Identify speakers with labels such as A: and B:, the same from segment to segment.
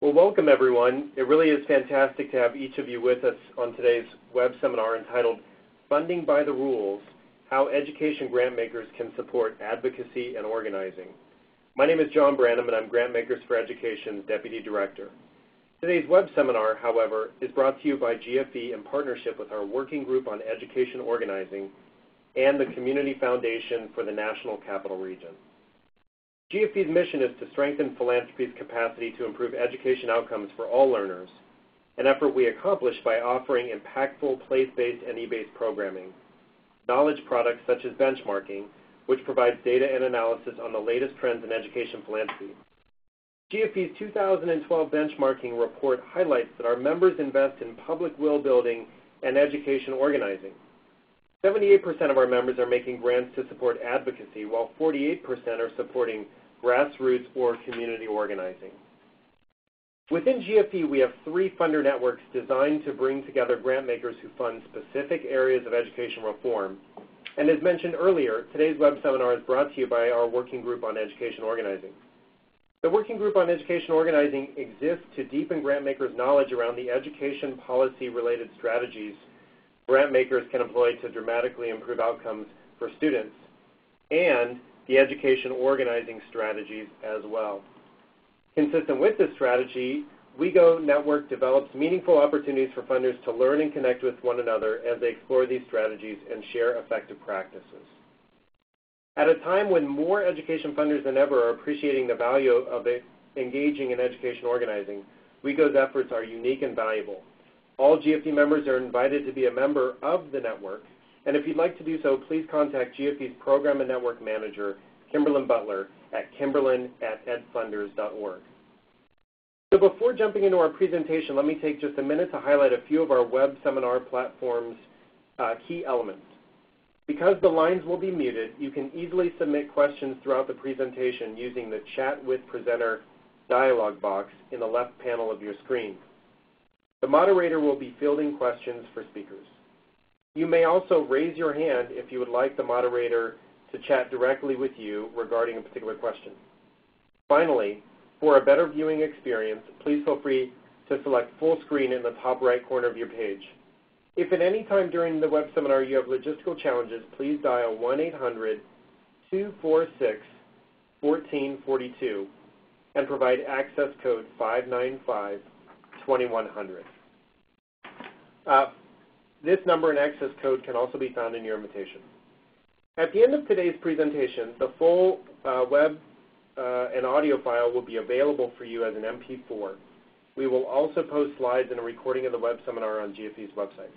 A: Well, welcome everyone. It really is fantastic to have each of you with us on today's web seminar entitled Funding by the Rules, How Education Grantmakers Can Support Advocacy and Organizing. My name is John Branham and I'm Grantmakers for Education's Deputy Director. Today's web seminar, however, is brought to you by GFE in partnership with our Working Group on Education Organizing and the Community Foundation for the National Capital Region. GFE's mission is to strengthen philanthropy's capacity to improve education outcomes for all learners, an effort we accomplish by offering impactful place-based and e-based programming, knowledge products such as benchmarking, which provides data and analysis on the latest trends in education philanthropy. GFE's 2012 benchmarking report highlights that our members invest in public will building and education organizing. 78% of our members are making grants to support advocacy, while 48% are supporting grassroots or community organizing. Within GFE, we have 3 funder networks designed to bring together grant makers who fund specific areas of education reform. And as mentioned earlier, today's web seminar is brought to you by our Working Group on Education Organizing. The Working Group on Education Organizing exists to deepen grant makers' knowledge around the education policy-related strategies grant makers can employ to dramatically improve outcomes for students, and the education organizing strategies as well. Consistent with this strategy, WeGo Network develops meaningful opportunities for funders to learn and connect with one another as they explore these strategies and share effective practices. At a time when more education funders than ever are appreciating the value of engaging in education organizing, WeGo's efforts are unique and valuable. All GFE members are invited to be a member of the network, and if you'd like to do so, please contact GFE's Program and Network Manager, Kimberlyn Butler, at kimberlyn@edfunders.org. So before jumping into our presentation, let me take just a minute to highlight a few of our web seminar platform's key elements. Because the lines will be muted, you can easily submit questions throughout the presentation using the Chat with Presenter dialog box in the left panel of your screen. The moderator will be fielding questions for speakers. You may also raise your hand if you would like the moderator to chat directly with you regarding a particular question. Finally, for a better viewing experience, please feel free to select full screen in the top right corner of your page. If at any time during the web seminar you have logistical challenges, please dial 1-800-246-1442 and provide access code 595-2100. This number and access code can also be found in your invitation. At the end of today's presentation, the full web and audio file will be available for you as an MP4. We will also post slides and a recording of the web seminar on GFE's website.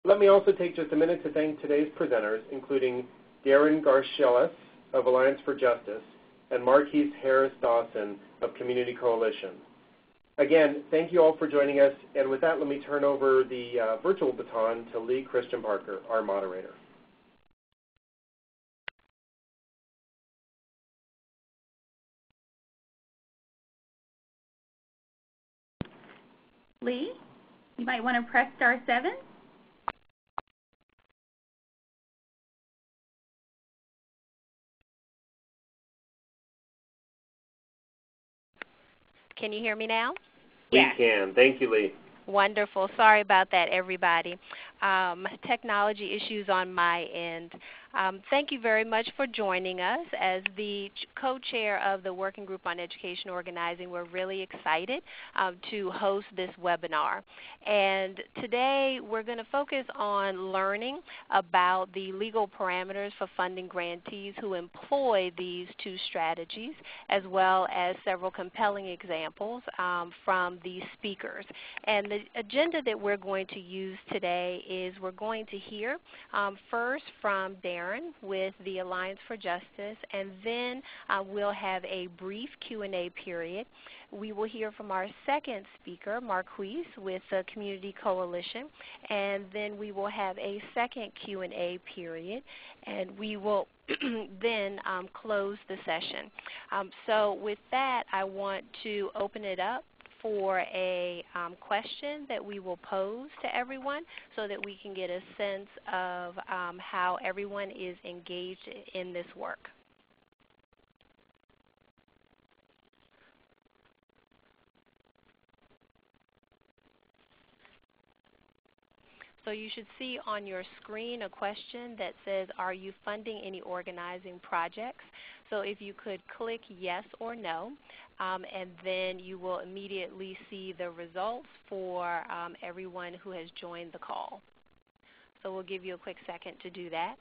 A: Let me also take just a minute to thank today's presenters, including Daren Garshelis of Alliance for Justice and Marquise Harris Dawson of Community Coalition. Again, thank you all for joining us, and with that, let me turn over the virtual baton to Lee Christian Parker, our moderator.
B: Lee, you might want to press *7.
C: Can you hear me now?
A: We can. Thank you, Lee.
C: Wonderful. Sorry about that, everybody. Technology issues on my end. Thank you very much for joining us. As the co-chair of the Working Group on Education Organizing, we're really excited to host this webinar. And today we're going to focus on learning about the legal parameters for funding grantees who employ these 2 strategies, as well as several compelling examples from the speakers. And the agenda that we're going to use today is we're going to hear first from Daren with the Alliance for Justice, and then we'll have a brief Q&A period. We will hear from our second speaker, Marquise, with the Community Coalition, and then we will have a second Q&A period, and we will then close the session. So with that, I want to open it up for a question that we will pose to everyone so that we can get a sense of how everyone is engaged in this work. So you should see on your screen a question that says, are you funding any organizing projects? So if you could click yes or no, and then you will immediately see the results for everyone who has joined the call. So we'll give you a quick second to do that.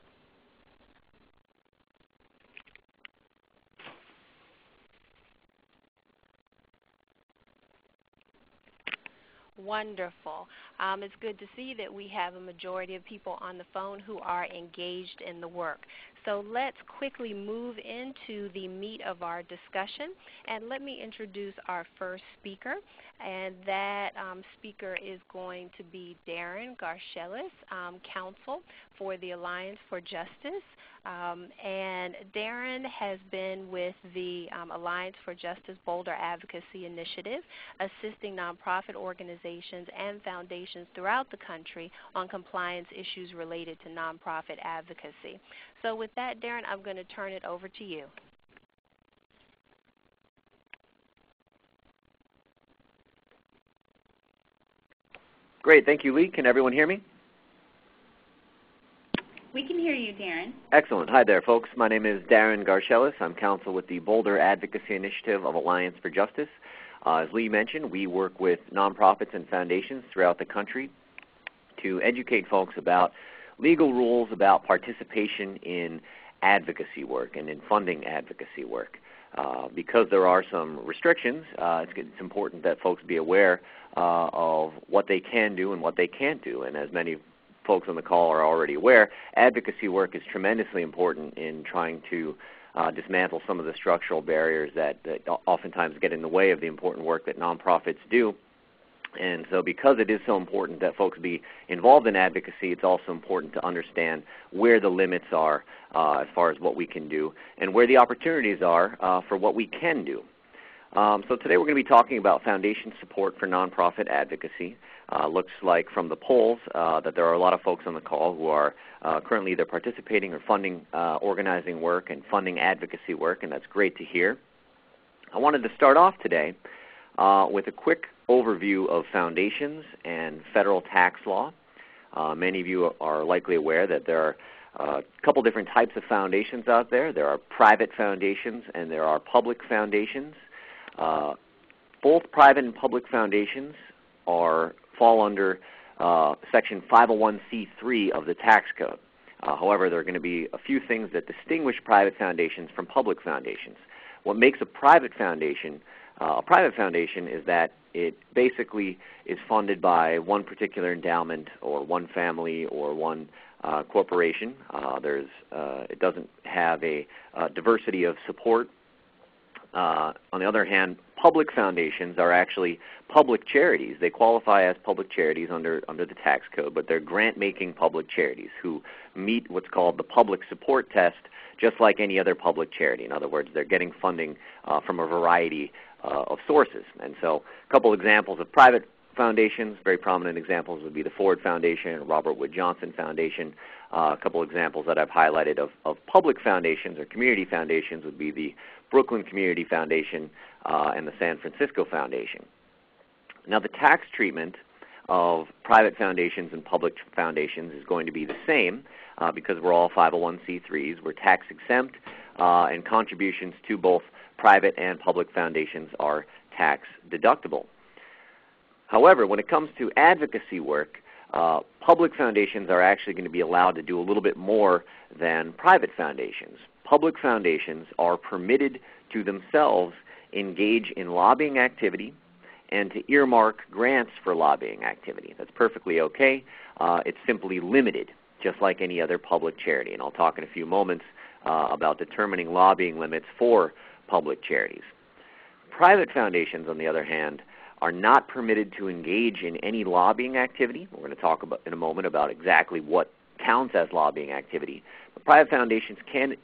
C: Wonderful. It's good to see that we have a majority of people on the phone who are engaged in the work. So let's quickly move into the meat of our discussion, and let me introduce our first speaker, and that speaker is going to be Daren Garshelis, counsel for the Alliance for Justice. And Daren has been with the Alliance for Justice Boulder Advocacy Initiative, assisting nonprofit organizations and foundations throughout the country on compliance issues related to nonprofit advocacy. So with that, Daren, I'm going to turn it over to you.
D: Great. Thank you, Lee. Can everyone hear me?
B: We can hear you, Daren.
D: Excellent. Hi there, folks. My name is Daren Garshelis. I'm counsel with the Boulder Advocacy Initiative of Alliance for Justice. As Lee mentioned, we work with nonprofits and foundations throughout the country to educate folks about legal rules about participation in advocacy work and in funding advocacy work. Because there are some restrictions, it's important that folks be aware of what they can do and what they can't do. And as many folks on the call are already aware, advocacy work is tremendously important in trying to dismantle some of the structural barriers that oftentimes get in the way of the important work that nonprofits do. And so because it is so important that folks be involved in advocacy, it's also important to understand where the limits are as far as what we can do and where the opportunities are for what we can do. So today we're going to be talking about foundation support for nonprofit advocacy. Looks like from the polls that there are a lot of folks on the call who are currently either participating or funding organizing work and funding advocacy work, and that's great to hear. I wanted to start off today with a quick overview of foundations and federal tax law. Many of you are likely aware that there are a couple different types of foundations out there. There are private foundations and there are public foundations. Both private and public foundations fall under Section 501c3 of the tax code. However, there are going to be a few things that distinguish private foundations from public foundations. What makes a private foundation is that it basically is funded by one particular endowment or one family or one corporation. It doesn't have a diversity of support. On the other hand, public foundations are actually public charities. They qualify as public charities under the tax code, but they're grant-making public charities who meet what's called the public support test, just like any other public charity. In other words, they're getting funding from a variety of sources. And so a couple examples of private foundations, very prominent examples would be the Ford Foundation, Robert Wood Johnson Foundation. A couple examples that I've highlighted of public foundations or community foundations would be the Brooklyn Community Foundation and the San Francisco Foundation. Now the tax treatment of private foundations and public foundations is going to be the same because we're all 501c3s. We're tax exempt and contributions to both private and public foundations are tax deductible. However, when it comes to advocacy work, public foundations are actually going to be allowed to do a little bit more than private foundations. Public foundations are permitted to themselves engage in lobbying activity and to earmark grants for lobbying activity. That's perfectly okay. It's simply limited, just like any other public charity. And I'll talk in a few moments about determining lobbying limits for public charities. Private foundations, on the other hand, are not permitted to engage in any lobbying activity. We're going to talk about in a moment about exactly what counts as lobbying activity. But private foundations can't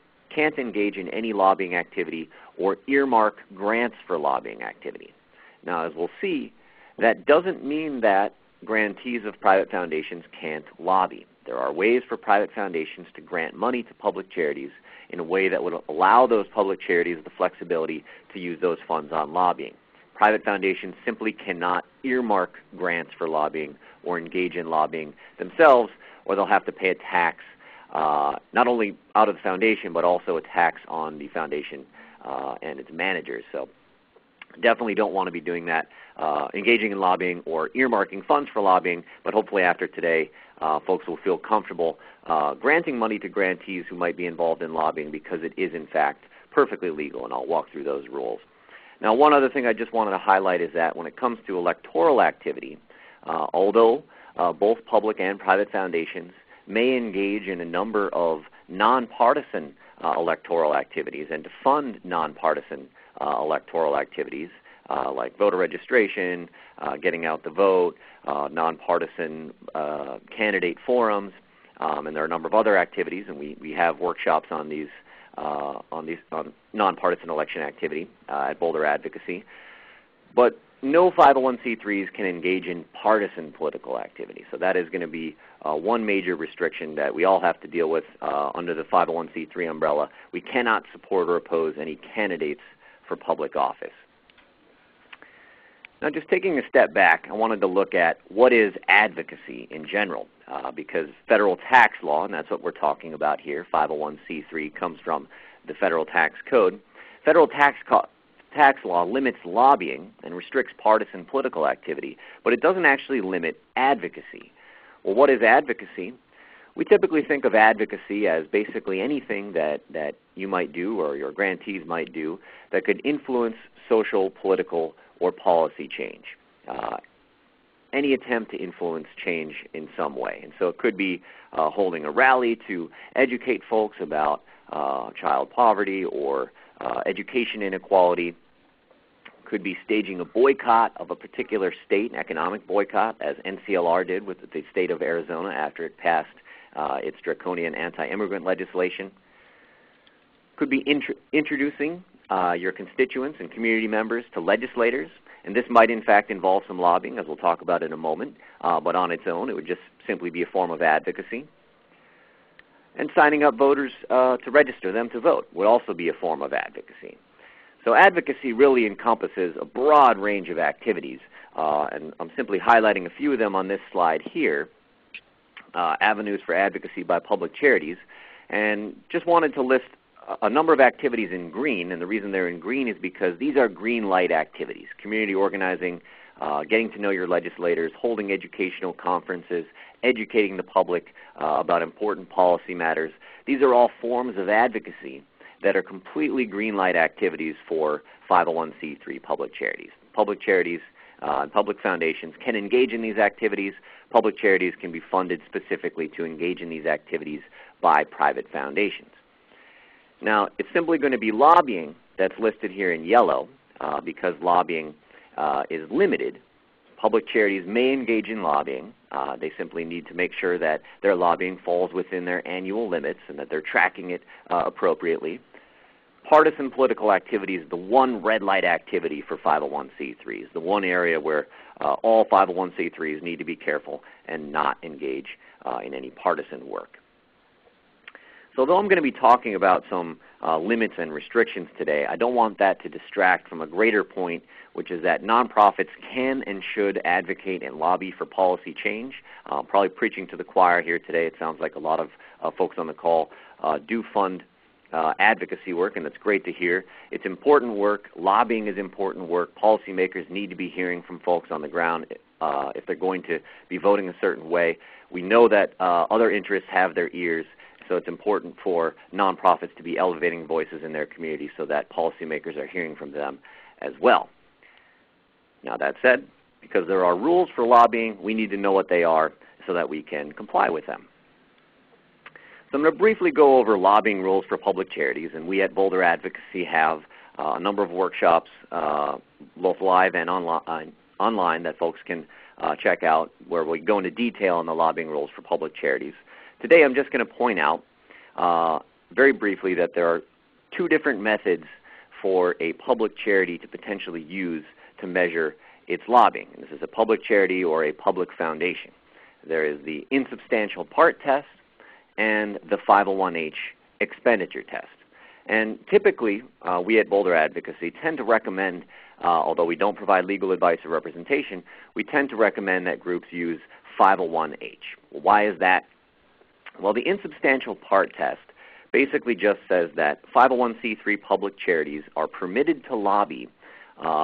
D: engage in any lobbying activity or earmark grants for lobbying activity. Now, as we'll see, that doesn't mean that grantees of private foundations can't lobby. There are ways for private foundations to grant money to public charities in a way that would allow those public charities the flexibility to use those funds on lobbying. Private foundations simply cannot earmark grants for lobbying or engage in lobbying themselves, or they'll have to pay a tax not only out of the foundation, but also a tax on the foundation and its managers. So definitely don't want to be doing that, engaging in lobbying or earmarking funds for lobbying, but hopefully after today folks will feel comfortable granting money to grantees who might be involved in lobbying, because it is in fact perfectly legal, and I'll walk through those rules. Now, one other thing I just wanted to highlight is that when it comes to electoral activity, although both public and private foundations may engage in a number of nonpartisan electoral activities, and to fund nonpartisan electoral activities like voter registration, getting out the vote, nonpartisan candidate forums, and there are a number of other activities, and we have workshops on these on nonpartisan election activity at Boulder Advocacy. But no 501c3s can engage in partisan political activity. So that is going to be one major restriction that we all have to deal with under the 501c3 umbrella. We cannot support or oppose any candidates for public office. Now, just taking a step back, I wanted to look at what is advocacy in general, because federal tax law, and that's what we're talking about here, 501c3 comes from the federal tax code. Federal tax law limits lobbying and restricts partisan political activity, but it doesn't actually limit advocacy. Well, what is advocacy? We typically think of advocacy as basically anything that you might do or your grantees might do that could influence social, political, or policy change. Any attempt to influence change in some way. And so it could be holding a rally to educate folks about child poverty or education inequality. Could be staging a boycott of a particular state, an economic boycott, as NCLR did with the state of Arizona after it passed its draconian anti-immigrant legislation. Could be introducing your constituents and community members to legislators, and this might in fact involve some lobbying, as we'll talk about in a moment, but on its own it would just simply be a form of advocacy. And signing up voters to register them to vote would also be a form of advocacy. So advocacy really encompasses a broad range of activities, and I'm simply highlighting a few of them on this slide here, avenues for advocacy by public charities, and just wanted to list a number of activities in green, and the reason they're in green is because these are green light activities: community organizing, getting to know your legislators, holding educational conferences, educating the public about important policy matters. These are all forms of advocacy that are completely green light activities for 501c3 public charities. Public charities and public foundations can engage in these activities. Public charities can be funded specifically to engage in these activities by private foundations. Now, it's simply going to be lobbying that's listed here in yellow because lobbying is limited. Public charities may engage in lobbying. They simply need to make sure that their lobbying falls within their annual limits and that they're tracking it appropriately. Partisan political activity is the one red light activity for 501c3s, the one area where all 501c3s need to be careful and not engage in any partisan work. So though I'm going to be talking about some limits and restrictions today, I don't want that to distract from a greater point, which is that nonprofits can and should advocate and lobby for policy change. Probably preaching to the choir here today. It sounds like a lot of folks on the call do fund advocacy work, and that's great to hear. It's important work. Lobbying is important work. Policymakers need to be hearing from folks on the ground if they're going to be voting a certain way. We know that other interests have their ears, so it's important for nonprofits to be elevating voices in their community so that policymakers are hearing from them as well. Now that said, because there are rules for lobbying, we need to know what they are so that we can comply with them. So I'm going to briefly go over lobbying rules for public charities, and we at Boulder Advocacy have a number of workshops, both live and online that folks can check out, where we go into detail on the lobbying rules for public charities. Today I'm just going to point out very briefly that there are two different methods for a public charity to potentially use to measure its lobbying. And this is a public charity or a public foundation. There is the insubstantial part test and the 501h expenditure test. And typically, we at Boulder Advocacy tend to recommend, although we don't provide legal advice or representation, we tend to recommend that groups use 501H. Well, why is that? Well, the insubstantial part test basically just says that 501c3 public charities are permitted to lobby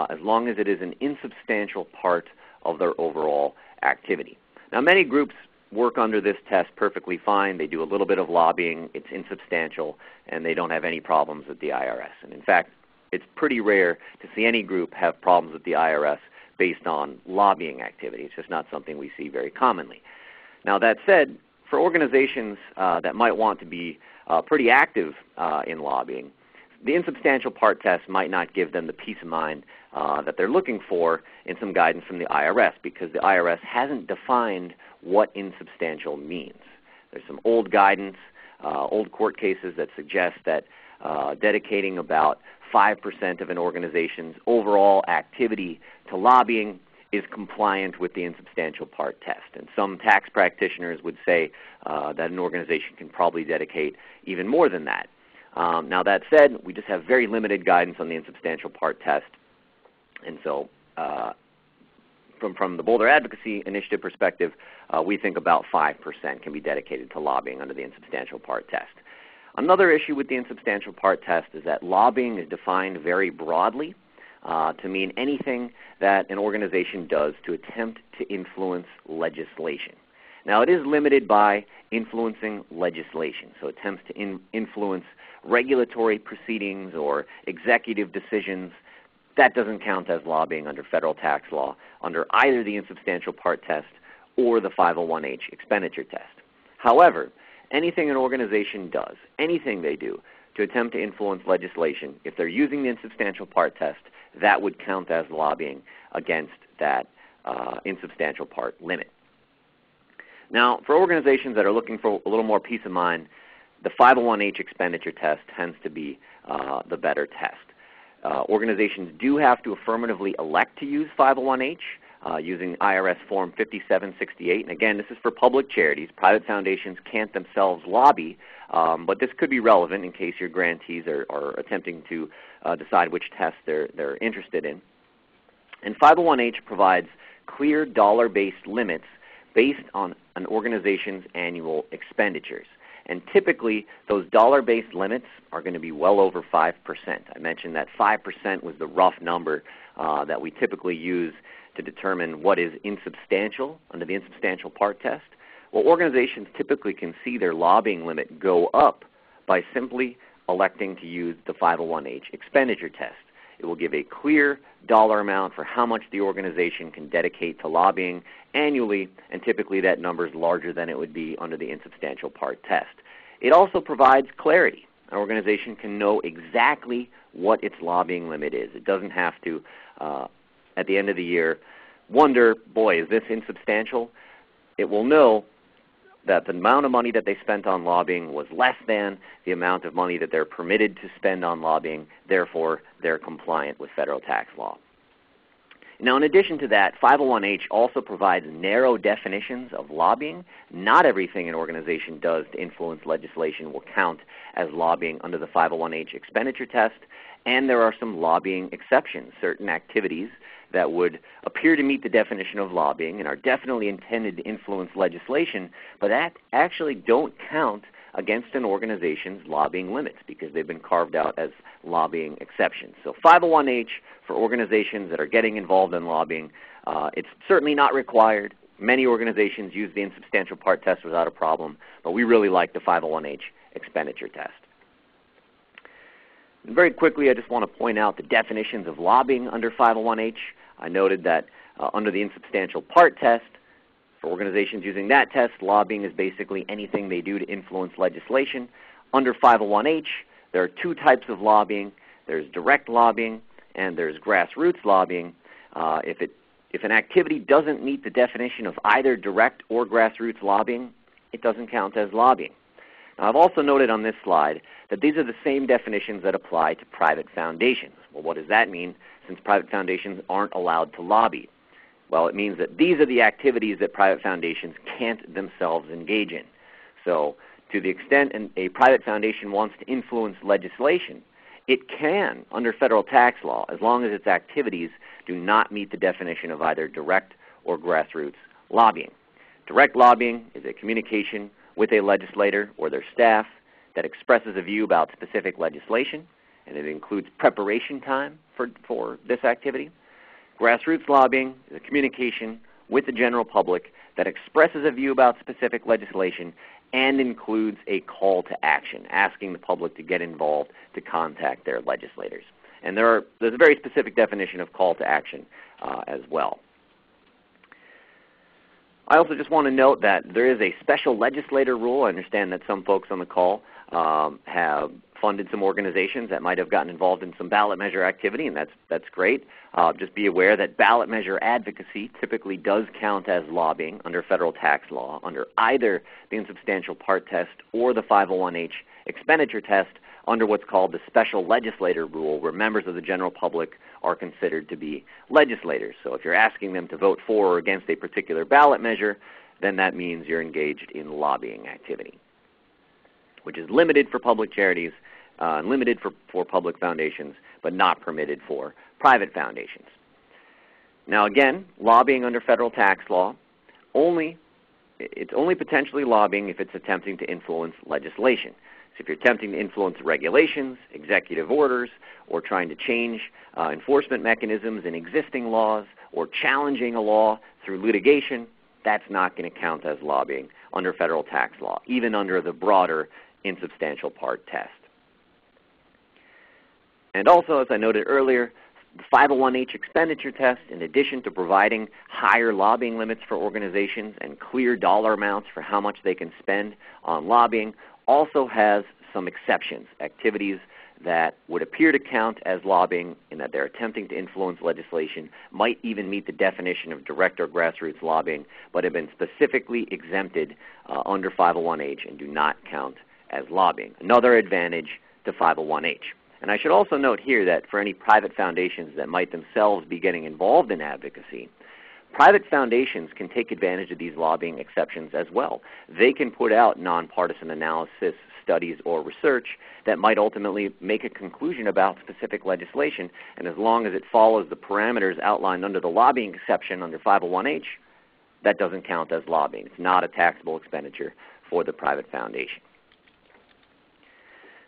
D: as long as it is an insubstantial part of their overall activity. Now, many groups work under this test perfectly fine. They do a little bit of lobbying, it's insubstantial, and they don't have any problems with the IRS. And in fact, it's pretty rare to see any group have problems with the IRS based on lobbying activity. It's just not something we see very commonly. Now, that said, for organizations that might want to be pretty active in lobbying, the insubstantial part test might not give them the peace of mind that they're looking for in some guidance from the IRS, because the IRS hasn't defined what insubstantial means. There's some old guidance, old court cases that suggest that dedicating about 5% of an organization's overall activity to lobbying is compliant with the insubstantial part test. And some tax practitioners would say that an organization can probably dedicate even more than that. Now, that said, we just have very limited guidance on the insubstantial part test. And so from the Boulder Advocacy Initiative perspective, we think about 5% can be dedicated to lobbying under the insubstantial part test. Another issue with the insubstantial part test is that lobbying is defined very broadly to mean anything that an organization does to attempt to influence legislation. Now, it is limited by influencing legislation, so attempts to influence regulatory proceedings or executive decisions. That doesn't count as lobbying under federal tax law under either the insubstantial part test or the 501H expenditure test. However, anything an organization does, anything they do to attempt to influence legislation, if they're using the insubstantial part test, that would count as lobbying against that insubstantial part limit. Now, for organizations that are looking for a little more peace of mind, the 501H expenditure test tends to be the better test. Organizations do have to affirmatively elect to use 501H using IRS Form 5768. And again, this is for public charities. Private foundations can't themselves lobby, but this could be relevant in case your grantees are attempting to decide which test they're interested in. And 501H provides clear dollar-based limits based on an organization's annual expenditures. And typically, those dollar-based limits are going to be well over 5%. I mentioned that 5% was the rough number that we typically use to determine what is insubstantial under the insubstantial part test. Well, organizations typically can see their lobbying limit go up by simply electing to use the 501H expenditure test. It will give a clear dollar amount for how much the organization can dedicate to lobbying annually, and typically that number is larger than it would be under the insubstantial part test. It also provides clarity. An organization can know exactly what its lobbying limit is. It doesn't have to, at the end of the year, wonder, boy, is this insubstantial? It will know that the amount of money that they spent on lobbying was less than the amount of money that they're permitted to spend on lobbying. Therefore, they're compliant with federal tax law. Now, in addition to that, 501H also provides narrow definitions of lobbying. Not everything an organization does to influence legislation will count as lobbying under the 501H expenditure test, and there are some lobbying exceptions, certain activities that would appear to meet the definition of lobbying and are definitely intended to influence legislation, but that actually don't count against an organization's lobbying limits because they've been carved out as lobbying exceptions. So 501H for organizations that are getting involved in lobbying, it's certainly not required. Many organizations use the insubstantial part test without a problem, but we really like the 501H expenditure test. And very quickly, I just want to point out the definitions of lobbying under 501H. I noted that under the insubstantial part test, for organizations using that test, lobbying is basically anything they do to influence legislation. Under 501H, there are two types of lobbying. There's direct lobbying and there's grassroots lobbying. If an activity doesn't meet the definition of either direct or grassroots lobbying, it doesn't count as lobbying. Now, I've also noted on this slide that these are the same definitions that apply to private foundations. Well, what does that mean, since private foundations aren't allowed to lobby? Well, it means that these are the activities that private foundations can't themselves engage in. So To the extent a private foundation wants to influence legislation, it can under federal tax law as long as its activities do not meet the definition of either direct or grassroots lobbying. Direct lobbying is a communication with a legislator or their staff that expresses a view about specific legislation, and it includes preparation time for this activity. Grassroots lobbying is a communication with the general public that expresses a view about specific legislation and includes a call to action, asking the public to get involved to contact their legislators. And there's a very specific definition of call to action as well. I also just want to note that there is a special legislator rule. I understand that some folks on the call have funded some organizations that might have gotten involved in some ballot measure activity, and that's great. Just be aware that ballot measure advocacy typically does count as lobbying under federal tax law under either the insubstantial part test or the 501H expenditure test under what's called the special legislator rule, where members of the general public are considered to be legislators. So if you're asking them to vote for or against a particular ballot measure, then that means you're engaged in lobbying activity, which is limited for public charities, limited for public foundations, but not permitted for private foundations. Now again, lobbying under federal tax law, it's only potentially lobbying if it's attempting to influence legislation. So if you're attempting to influence regulations, executive orders, or trying to change enforcement mechanisms in existing laws, or challenging a law through litigation, that's not going to count as lobbying under federal tax law, even under the broader insubstantial part test. And also, as I noted earlier, the 501H expenditure test, in addition to providing higher lobbying limits for organizations and clear dollar amounts for how much they can spend on lobbying, also has some exceptions, activities that would appear to count as lobbying in that they're attempting to influence legislation, might even meet the definition of direct or grassroots lobbying, but have been specifically exempted under 501H and do not count as lobbying. Another advantage to 501H. And I should also note here that for any private foundations that might themselves be getting involved in advocacy, private foundations can take advantage of these lobbying exceptions as well. They can put out nonpartisan analysis, studies, or research that might ultimately make a conclusion about specific legislation, and as long as it follows the parameters outlined under the lobbying exception under 501H, that doesn't count as lobbying. It's not a taxable expenditure for the private foundation.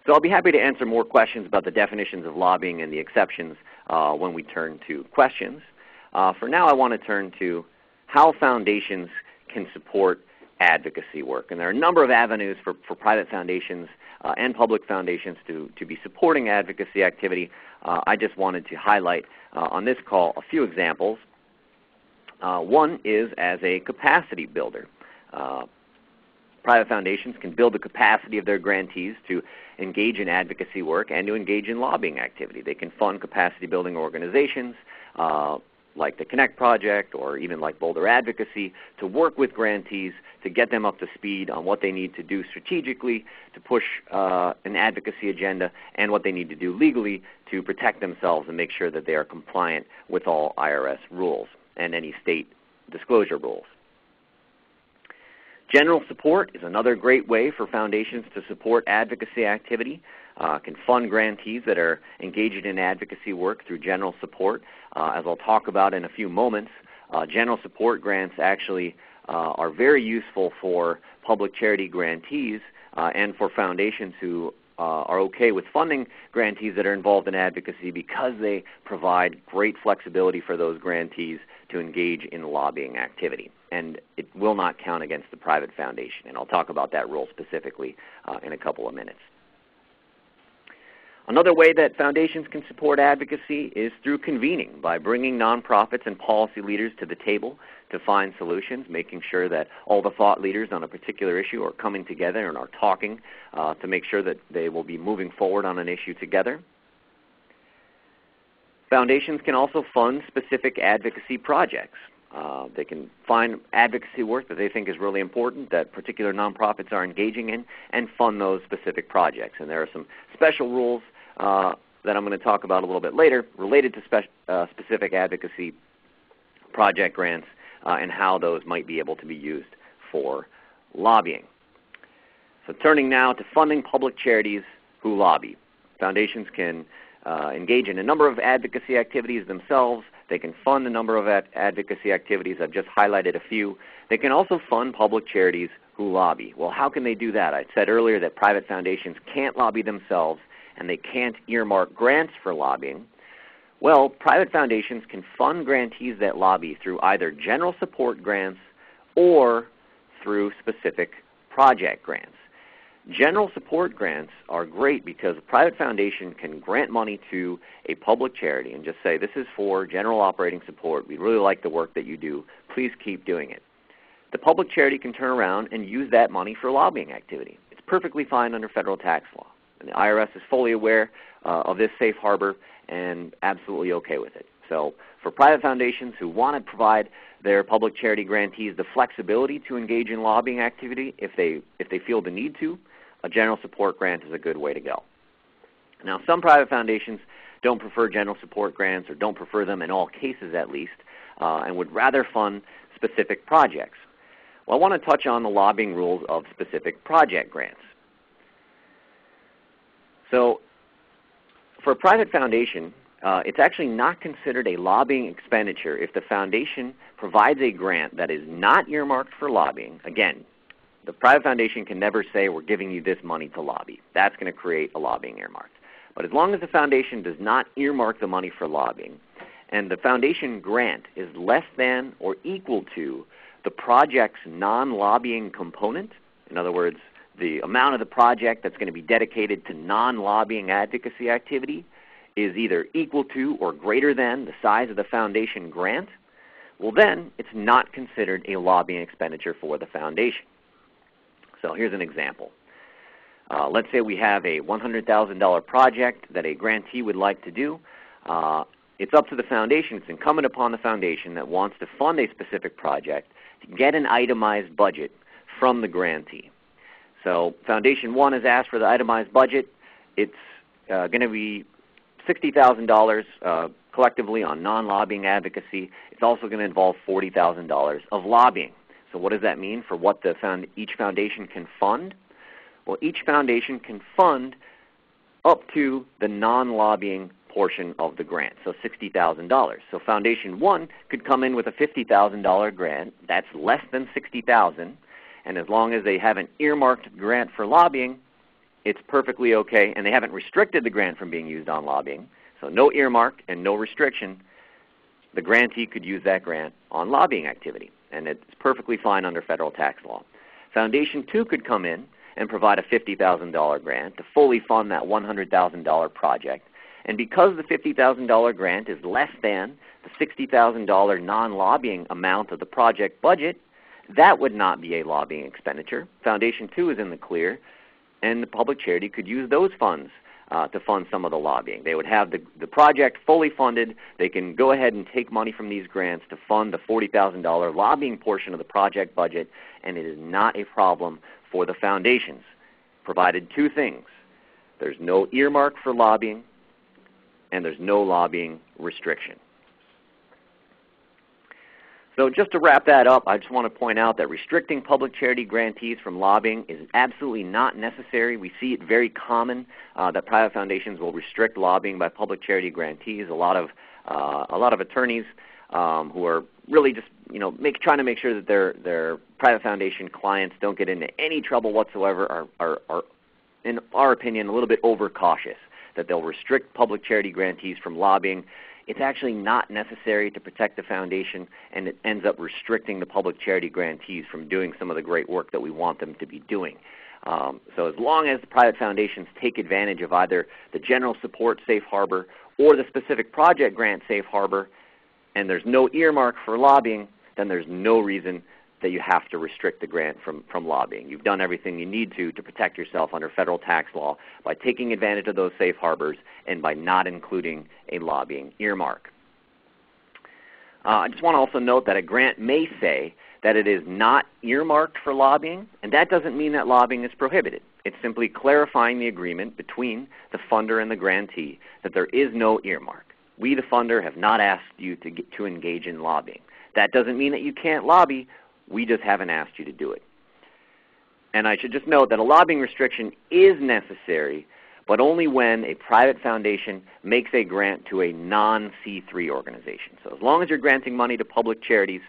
D: So I'll be happy to answer more questions about the definitions of lobbying and the exceptions when we turn to questions. For now, I want to turn to how foundations can support advocacy work. And there are a number of avenues for private foundations and public foundations to be supporting advocacy activity. I just wanted to highlight on this call a few examples. One is as a capacity builder. Private foundations can build the capacity of their grantees to engage in advocacy work and to engage in lobbying activity. They can fund capacity building organizations like the Connect Project or even like Boulder Advocacy to work with grantees to get them up to speed on what they need to do strategically to push an advocacy agenda and what they need to do legally to protect themselves and make sure that they are compliant with all IRS rules and any state disclosure rules. General support is another great way for foundations to support advocacy activity. Can fund grantees that are engaged in advocacy work through general support. As I'll talk about in a few moments, general support grants actually are very useful for public charity grantees and for foundations who are okay with funding grantees that are involved in advocacy because they provide great flexibility for those grantees to engage in lobbying activity. And it will not count against the private foundation. And I'll talk about that rule specifically in a couple of minutes. Another way that foundations can support advocacy is through convening, by bringing nonprofits and policy leaders to the table to find solutions, making sure that all the thought leaders on a particular issue are coming together and are talking to make sure that they will be moving forward on an issue together. Foundations can also fund specific advocacy projects. They can find advocacy work that they think is really important that particular nonprofits are engaging in and fund those specific projects. And there are some special rules that I'm going to talk about a little bit later related to specific advocacy project grants and how those might be able to be used for lobbying. So turning now to funding public charities who lobby. Foundations can engage in a number of advocacy activities themselves. They can fund a number of advocacy activities. I've just highlighted a few. They can also fund public charities who lobby. Well, how can they do that? I said earlier that private foundations can't lobby themselves and they can't earmark grants for lobbying. Well, private foundations can fund grantees that lobby through either general support grants or through specific project grants. General support grants are great because a private foundation can grant money to a public charity and just say, this is for general operating support. We really like the work that you do. Please keep doing it. The public charity can turn around and use that money for lobbying activity. It's perfectly fine under federal tax law. And the IRS is fully aware of this safe harbor and absolutely okay with it. So for private foundations who want to provide their public charity grantees the flexibility to engage in lobbying activity if they feel the need to, a general support grant is a good way to go. Now, some private foundations don't prefer general support grants, or don't prefer them in all cases at least, and would rather fund specific projects. Well, I want to touch on the lobbying rules of specific project grants. So for a private foundation, it's actually not considered a lobbying expenditure if the foundation provides a grant that is not earmarked for lobbying. Again, the private foundation can never say, we're giving you this money to lobby. That's going to create a lobbying earmark. But as long as the foundation does not earmark the money for lobbying, and the foundation grant is less than or equal to the project's non-lobbying component, in other words, the amount of the project that's going to be dedicated to non-lobbying advocacy activity is either equal to or greater than the size of the foundation grant, well then it's not considered a lobbying expenditure for the foundation. So here's an example. Let's say we have a $100,000 project that a grantee would like to do. It's up to the foundation. It's incumbent upon the foundation that wants to fund a specific project to get an itemized budget from the grantee. So Foundation 1 has asked for the itemized budget. It's going to be $60,000 collectively on non-lobbying advocacy. It's also going to involve $40,000 of lobbying. So what does that mean for what each foundation can fund? Well, each foundation can fund up to the non-lobbying portion of the grant, so $60,000. So Foundation 1 could come in with a $50,000 grant. That's less than $60,000, and as long as they have an earmarked grant for lobbying, it's perfectly okay, and they haven't restricted the grant from being used on lobbying. So no earmark and no restriction. The grantee could use that grant on lobbying activity, and it's perfectly fine under federal tax law. Foundation 2 could come in and provide a $50,000 grant to fully fund that $100,000 project. And because the $50,000 grant is less than the $60,000 non-lobbying amount of the project budget, that would not be a lobbying expenditure. Foundation 2 is in the clear, and the public charity could use those funds to fund some of the lobbying. They would have the project fully funded. They can go ahead and take money from these grants to fund the $40,000 lobbying portion of the project budget, and it is not a problem for the foundations, provided two things. There's no earmark for lobbying, and there's no lobbying restriction. So just to wrap that up, I just want to point out that restricting public charity grantees from lobbying is absolutely not necessary. We see it very common that private foundations will restrict lobbying by public charity grantees. A lot of attorneys who are really just trying to make sure that their private foundation clients don't get into any trouble whatsoever are in our opinion, a little bit overcautious that they'll restrict public charity grantees from lobbying. It's actually not necessary to protect the foundation, and it ends up restricting the public charity grantees from doing some of the great work that we want them to be doing. So as long as the private foundations take advantage of either the general support safe harbor or the specific project grant safe harbor, and there's no earmark for lobbying, then there's no reason that you have to restrict the grant from lobbying. You've done everything you need to protect yourself under federal tax law by taking advantage of those safe harbors and by not including a lobbying earmark. I just want to also note that a grant may say that it is not earmarked for lobbying, and that doesn't mean that lobbying is prohibited. It's simply clarifying the agreement between the funder and the grantee that there is no earmark. We, the funder, have not asked you to engage in lobbying. That doesn't mean that you can't lobby. We just haven't asked you to do it. And I should just note that a lobbying restriction is necessary, but only when a private foundation makes a grant to a non-C3 organization. So as long as you're granting money to public charities,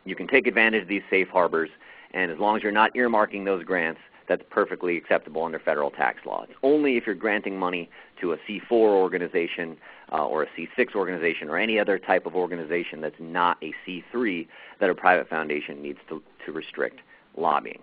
D: you can take advantage of these safe harbors, and as long as you're not earmarking those grants, that's perfectly acceptable under federal tax law. It's only if you're granting money to a C4 organization or a C6 organization or any other type of organization that's not a C3 that a private foundation needs to restrict lobbying.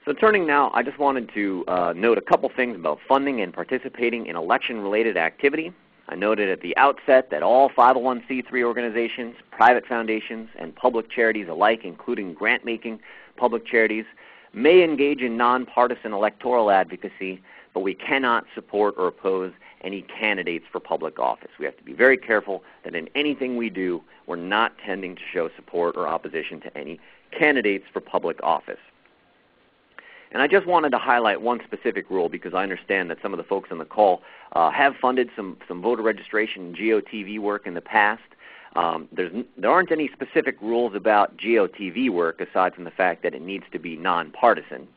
D: So turning now, I just wanted to note a couple things about funding and participating in election-related activity. I noted at the outset that all 501c3 organizations, private foundations, and public charities alike, including grant-making public charities, may engage in nonpartisan electoral advocacy, but we cannot support or oppose any candidates for public office. We have to be very careful that in anything we do, we're not tending to show support or opposition to any candidates for public office. And I just wanted to highlight one specific rule because I understand that some of the folks on the call have funded some voter registration and GOTV work in the past. There aren't any specific rules about GOTV work aside from the fact that it needs to be nonpartisan.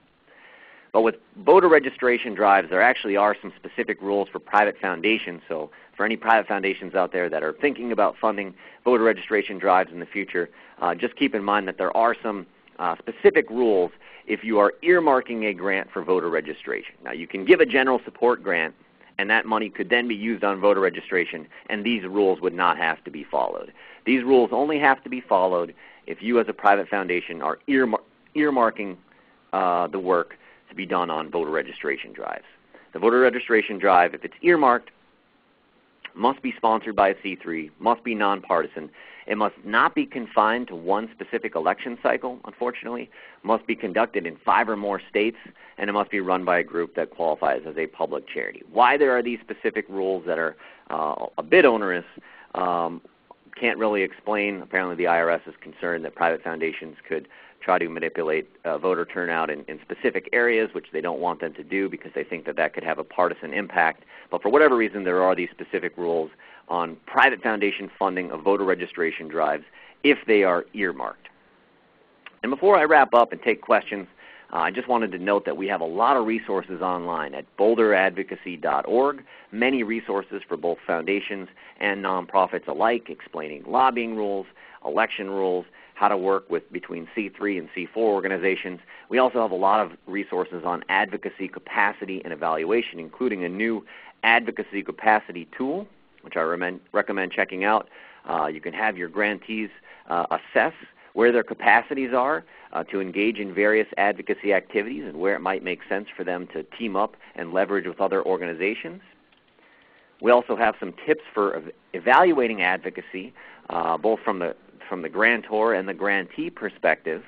D: But with voter registration drives, there actually are some specific rules for private foundations. So for any private foundations out there that are thinking about funding voter registration drives in the future, just keep in mind that there are some specific rules if you are earmarking a grant for voter registration. Now, you can give a general support grant, and that money could then be used on voter registration, and these rules would not have to be followed. These rules only have to be followed if you as a private foundation are earmarking the work to be done on voter registration drives. The voter registration drive, if it's earmarked, must be sponsored by a C3, must be nonpartisan. It must not be confined to one specific election cycle, unfortunately. It must be conducted in 5 or more states, and it must be run by a group that qualifies as a public charity. Why there are these specific rules that are a bit onerous, can't really explain. Apparently the IRS is concerned that private foundations could try to manipulate voter turnout in specific areas, which they don't want them to do because they think that that could have a partisan impact. But for whatever reason, there are these specific rules on private foundation funding of voter registration drives if they are earmarked. And before I wrap up and take questions, I just wanted to note that we have a lot of resources online at boulderadvocacy.org, many resources for both foundations and nonprofits alike, explaining lobbying rules, election rules, how to work between C3 and C4 organizations. We also have a lot of resources on advocacy capacity and evaluation, including a new advocacy capacity tool, which I recommend checking out. You can have your grantees assess where their capacities are to engage in various advocacy activities and where it might make sense for them to team up and leverage with other organizations. We also have some tips for evaluating advocacy, both from the grantor and the grantee perspective.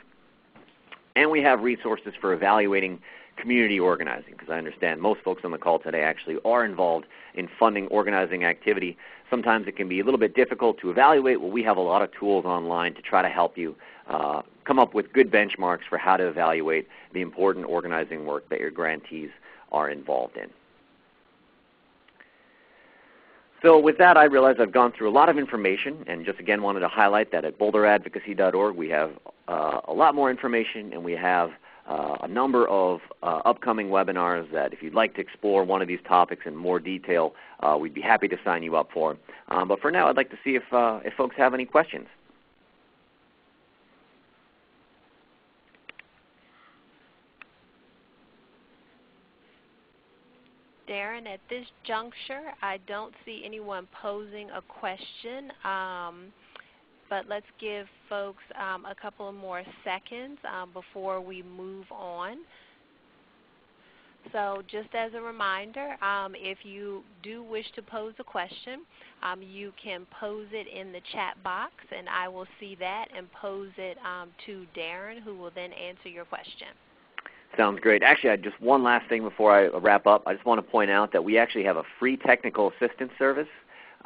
D: And we have resources for evaluating community organizing, because I understand most folks on the call today actually are involved in funding organizing activity. Sometimes it can be a little bit difficult to evaluate. Well, we have a lot of tools online to try to help you come up with good benchmarks for how to evaluate the important organizing work that your grantees are involved in. So with that, I realize I've gone through a lot of information, and just again wanted to highlight that at boulderadvocacy.org we have a lot more information, and we have a number of upcoming webinars that if you'd like to explore one of these topics in more detail, we'd be happy to sign you up for. But for now, I'd like to see if folks have any questions.
C: Daren, at this juncture, I don't see anyone posing a question, but let's give folks a couple of more seconds before we move on. So just as a reminder, if you do wish to pose a question, you can pose it in the chat box, and I will see that and pose it to Daren, who will then answer your question.
D: Sounds great. Actually, just one last thing before I wrap up. I just want to point out that we actually have a free technical assistance service.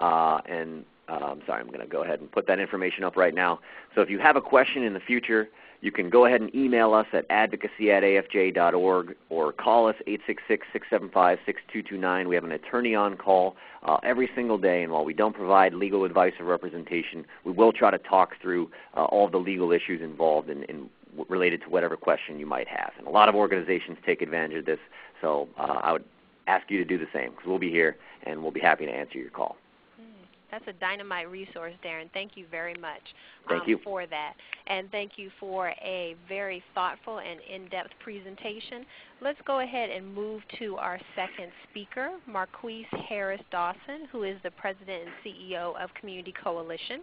D: I'm going to go ahead and put that information up right now. So if you have a question in the future, you can go ahead and email us at advocacy@afj.org or call us 866-675-6229. We have an attorney on call every single day, and while we don't provide legal advice or representation, we will try to talk through all of the legal issues involved in related to whatever question you might have. And a lot of organizations take advantage of this, so I would ask you to do the same, because we'll be here and we'll be happy to answer your call.
C: That's a dynamite resource, Daren. Thank you very much for that. And thank you for a very thoughtful and in-depth presentation. Let's go ahead and move to our second speaker, Marquise Harris-Dawson, who is the President and CEO of Community Coalition.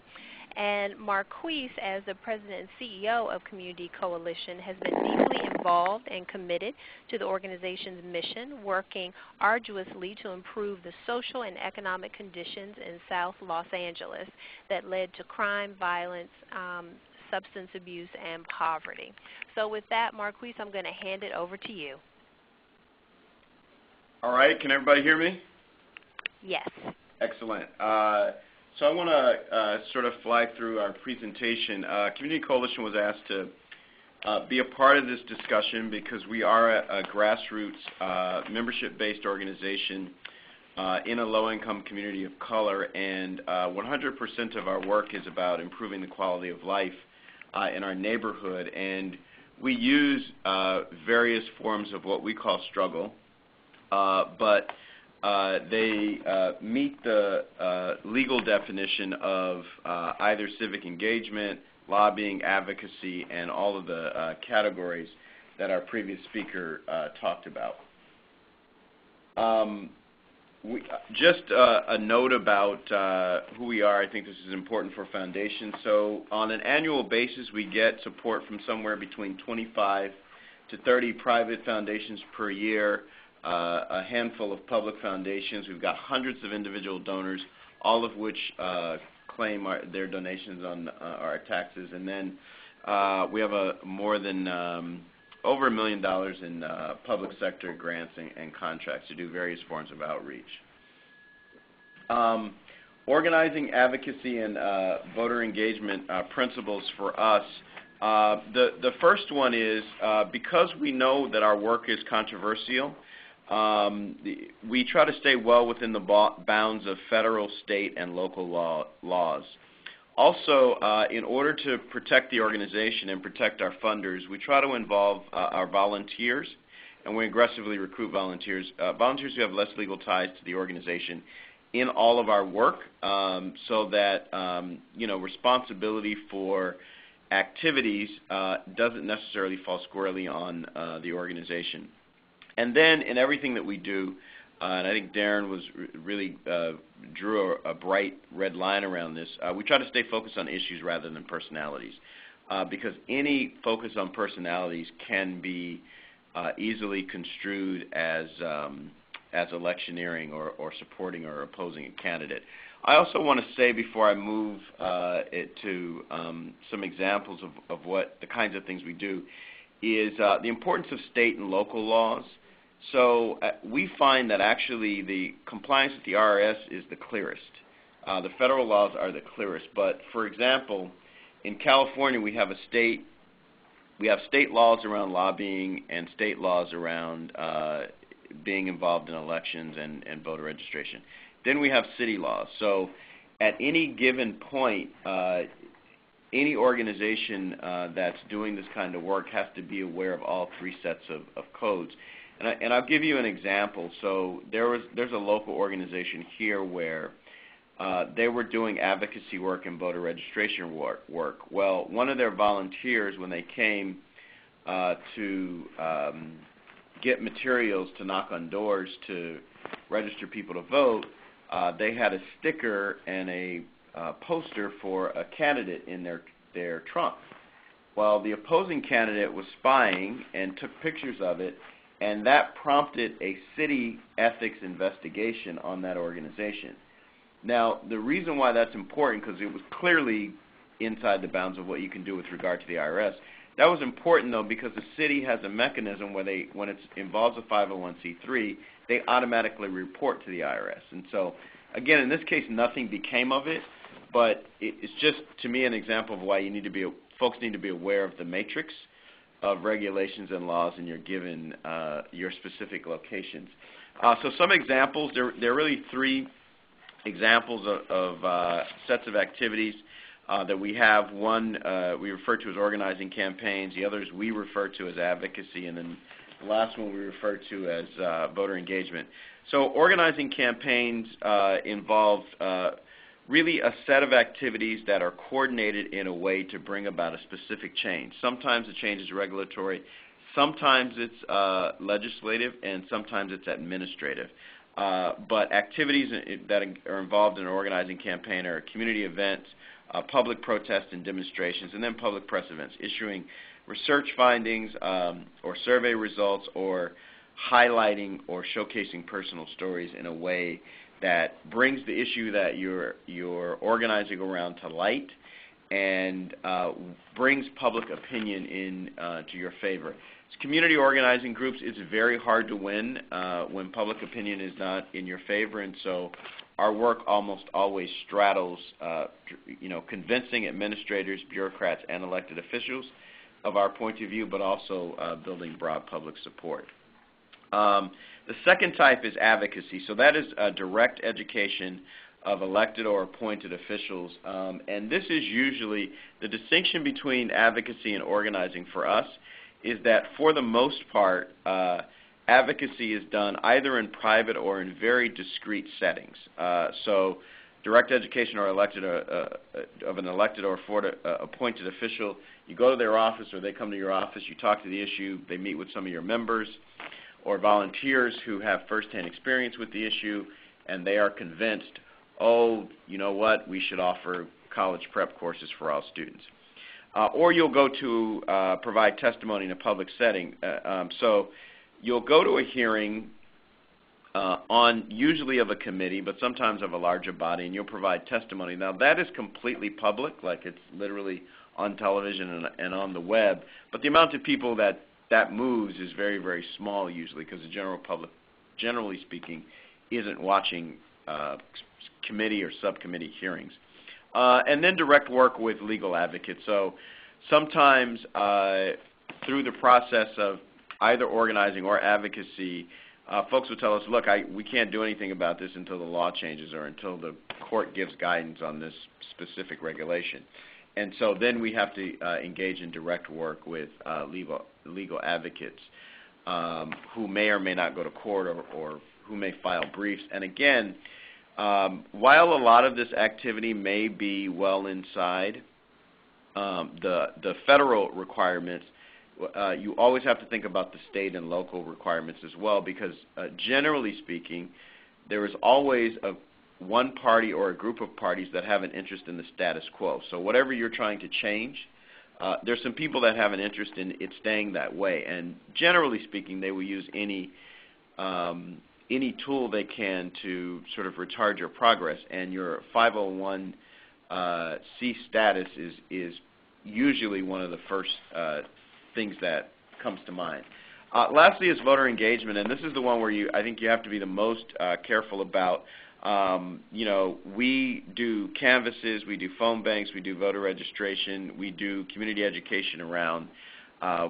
C: And Marquise, as the President and CEO of Community Coalition, has been deeply involved and committed to the organization's mission, working arduously to improve the social and economic conditions in South Los Angeles that led to crime, violence, substance abuse, and poverty. So with that, Marquise, I'm going to hand it over to you.
E: All right. Can everybody hear me?
C: Yes.
E: Excellent. So I want to sort of fly through our presentation. Community Coalition was asked to be a part of this discussion because we are a grassroots membership-based organization in a low-income community of color, and 100% of our work is about improving the quality of life in our neighborhood. And we use various forms of what we call struggle, but they meet the legal definition of either civic engagement, lobbying, advocacy, and all of the categories that our previous speaker talked about. Just a note about who we are. I think this is important for Foundation. So on an annual basis, we get support from somewhere between 25 to 30 private foundations per year, a handful of public foundations. We've got hundreds of individual donors, all of which claim their donations on our taxes. And then we have more than over $1 million in public sector grants and contracts to do various forms of outreach. Organizing, advocacy, and voter engagement principles for us. The first one is because we know that our work is controversial, we try to stay well within the bounds of federal, state, and local laws. Also, in order to protect the organization and protect our funders, we try to involve our volunteers, and we aggressively recruit volunteers, volunteers who have less legal ties to the organization in all of our work, so that responsibility for activities doesn't necessarily fall squarely on the organization. And then in everything that we do, and I think Daren was really drew a bright red line around this, we try to stay focused on issues rather than personalities, because any focus on personalities can be easily construed as electioneering or supporting or opposing a candidate. I also want to say before I move it to some examples of what the kinds of things we do is the importance of state and local laws. So we find that actually the compliance with the IRS is the clearest. The federal laws are the clearest. But for example, in California we have state laws around lobbying and state laws around being involved in elections and voter registration. Then we have city laws. So at any given point, any organization that's doing this kind of work has to be aware of all three sets of codes. And I'll give you an example. So there's a local organization here where they were doing advocacy work and voter registration work. Well, one of their volunteers, when they came to get materials to knock on doors to register people to vote, they had a sticker and a poster for a candidate in their trunk. Well, the opposing candidate was spying and took pictures of it, and that prompted a city ethics investigation on that organization. Now, the reason why that's important, because it was clearly inside the bounds of what you can do with regard to the IRS. That was important, though, because the city has a mechanism where when it involves a 501c3, they automatically report to the IRS. And so, again, in this case, nothing became of it, but it's just, to me, an example of why folks need to be aware of the matrix of regulations and laws in your given your specific locations. So some examples, there are really three examples of sets of activities. that we have. One we refer to as organizing campaigns, the others we refer to as advocacy, and then the last one we refer to as voter engagement. So organizing campaigns involve really a set of activities that are coordinated in a way to bring about a specific change. Sometimes the change is regulatory, sometimes it's legislative, and sometimes it's administrative. But activities that are involved in an organizing campaign are community events, public protests and demonstrations, and then public press events, issuing research findings or survey results, or highlighting or showcasing personal stories in a way that brings the issue that you're organizing around to light and brings public opinion in to your favor. As community organizing groups, it's very hard to win when public opinion is not in your favor, and so our work almost always straddles convincing administrators, bureaucrats, and elected officials of our point of view, but also building broad public support. The second type is advocacy. So that is direct education of elected or appointed officials. And this is usually the distinction between advocacy and organizing for us is that for the most part, advocacy is done either in private or in very discrete settings. So direct education or of an elected or appointed official, you go to their office or they come to your office, you talk to the issue, they meet with some of your members or volunteers who have firsthand experience with the issue, and they are convinced, oh, you know what, we should offer college prep courses for all students. Or you'll go to provide testimony in a public setting. So you'll go to a hearing on usually of a committee, but sometimes of a larger body, and you'll provide testimony. Now that is completely public, like it's literally on television and on the web, but the amount of people that moves is very, very small usually because the general public, generally speaking, isn't watching committee or subcommittee hearings. And then direct work with legal advocates. So sometimes through the process of either organizing or advocacy, folks will tell us, look, we can't do anything about this until the law changes or until the court gives guidance on this specific regulation. And so then we have to engage in direct work with legal advocates who may or may not go to court or who may file briefs. And again, while a lot of this activity may be well inside the federal requirements, you always have to think about the state and local requirements as well, because generally speaking, there is always one party or a group of parties that have an interest in the status quo. So whatever you're trying to change, there's some people that have an interest in it staying that way. And generally speaking, they will use any tool they can to sort of retard your progress. And your 501c status is usually one of the first things that comes to mind. Lastly is voter engagement, and this is the one where I think you have to be the most careful about. We do canvases, we do phone banks, we do voter registration, we do community education around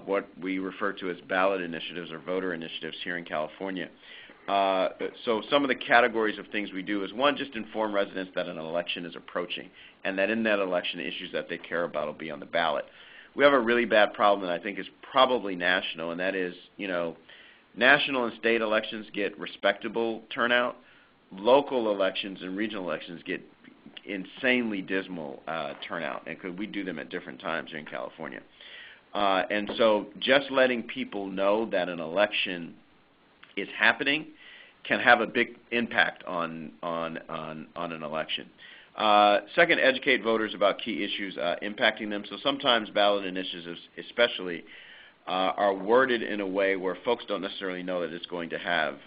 E: what we refer to as ballot initiatives or voter initiatives here in California. So some of the categories of things we do is, one, just inform residents that an election is approaching and that in that election issues that they care about will be on the ballot. We have a really bad problem that I think is probably national, and that is, national and state elections get respectable turnout. Local elections and regional elections get insanely dismal turnout, and we do them at different times here in California. And so just letting people know that an election is happening can have a big impact on an election. Second, educate voters about key issues impacting them. So sometimes ballot initiatives especially are worded in a way where folks don't necessarily know that it's going to have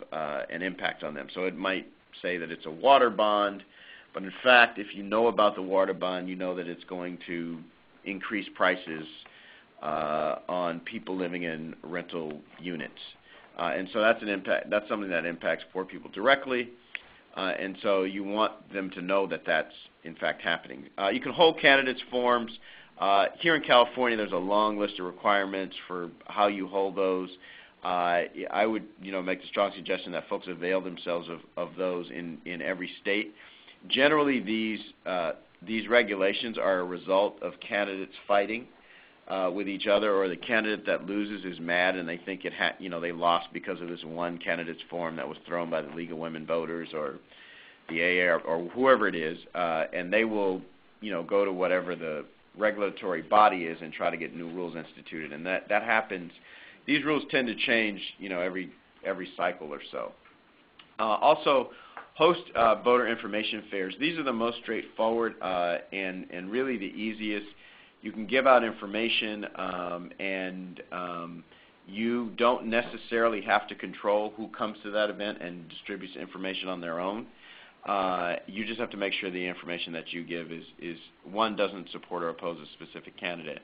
E: an impact on them. So it might say that it's a water bond, but in fact, if you know about the water bond, you know that it's going to increase prices on people living in rental units. And so that's an impact. That's something that impacts poor people directly. And so you want them to know that that's, in fact, happening. You can hold candidates forums. Here in California, there's a long list of requirements for how you hold those. I would, make the strong suggestion that folks avail themselves of those in every state. Generally, these these regulations are a result of candidates fighting with each other, or the candidate that loses is mad and they think they lost because of this one candidate's form that was thrown by the League of Women Voters or the AA or whoever it is, and they will go to whatever the regulatory body is and try to get new rules instituted, and that happens. These rules tend to change every cycle or so. Also, host voter information fairs. These are the most straightforward and really the easiest. You can give out information, and you don't necessarily have to control who comes to that event and distributes information on their own. You just have to make sure the information that you give is one, doesn't support or oppose a specific candidate,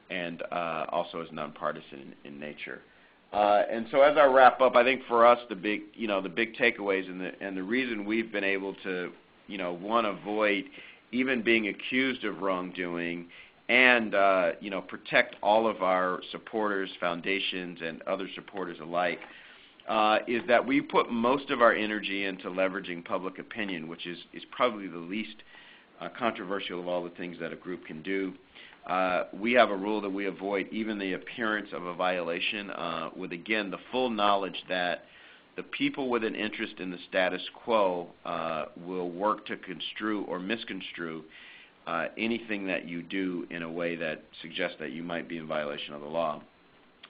E: and also is nonpartisan in nature. And so as I wrap up, I think for us the big takeaways and the reason we've been able to one, avoid even being accused of wrongdoing, and protect all of our supporters, foundations, and other supporters alike, is that we put most of our energy into leveraging public opinion, which is probably the least controversial of all the things that a group can do. We have a rule that we avoid even the appearance of a violation with, again, the full knowledge that the people with an interest in the status quo will work to construe or misconstrue anything that you do in a way that suggests that you might be in violation of the law.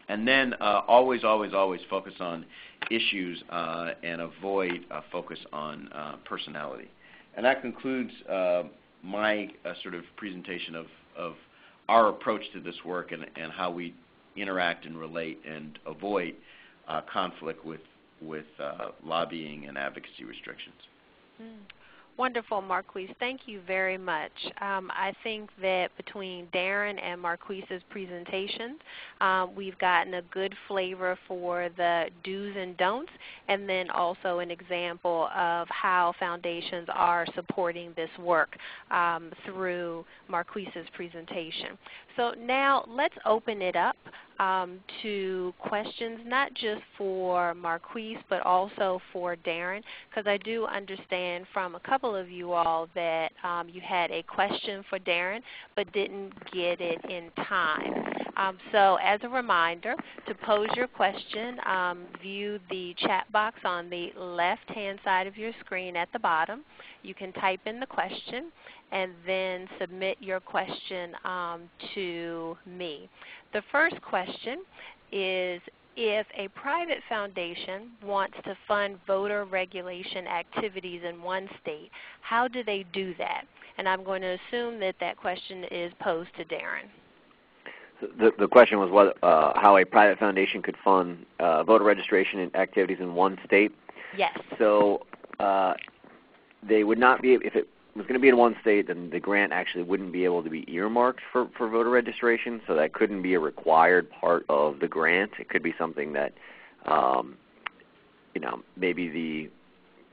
E: And then always, always, always focus on issues and avoid focus on personality. And that concludes my sort of presentation of our approach to this work and how we interact and relate and avoid conflict with lobbying and advocacy restrictions.
C: Wonderful, Marquise. Thank you very much. I think that between Daren and Marquise's presentations, we've gotten a good flavor for the do's and don'ts, and then also an example of how foundations are supporting this work through Marquise's presentation. So now let's open it up to questions, not just for Marquise, but also for Daren, because I do understand from a couple of you all that you had a question for Daren but didn't get it in time. So as a reminder, to pose your question, view the chat box on the left-hand side of your screen at the bottom. You can type in the question and then submit your question to me. The first question is, if a private foundation wants to fund voter regulation activities in one state, how do they do that? And I'm going to assume that that question is posed to Daren.
D: The question was how a private foundation could fund voter registration activities in one state.
C: Yes.
D: So they would not be, if it was going to be in one state, then the grant actually wouldn't be able to be earmarked for voter registration, so that couldn't be a required part of the grant. It could be something that, maybe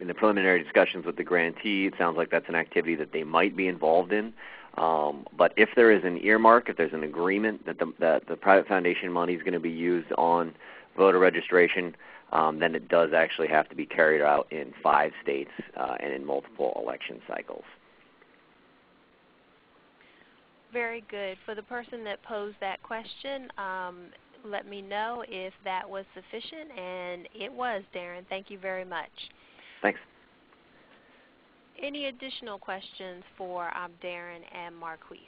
D: in the preliminary discussions with the grantee, it sounds like that's an activity that they might be involved in. But if there is an earmark, if there's an agreement that the private foundation money is going to be used on voter registration, then it does actually have to be carried out in 5 states and in multiple election cycles.
C: Very good. For the person that posed that question, let me know if that was sufficient, and it was, Daren. Thank you very much.
D: Thanks.
C: Any additional questions for Daren and Marquise?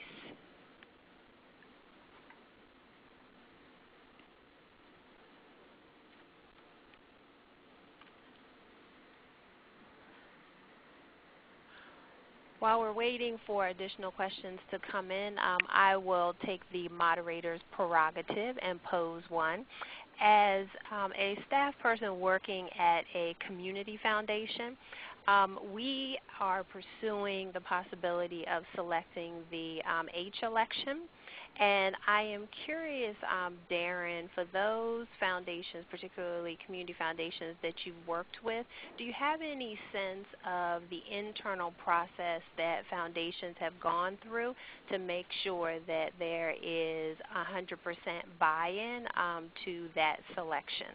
C: While we're waiting for additional questions to come in, I will take the moderator's prerogative and pose one. As a staff person working at a community foundation, we are pursuing the possibility of selecting the H election. And I am curious, Daren, for those foundations, particularly community foundations that you've worked with, do you have any sense of the internal process that foundations have gone through to make sure that there is 100% buy-in to that selection?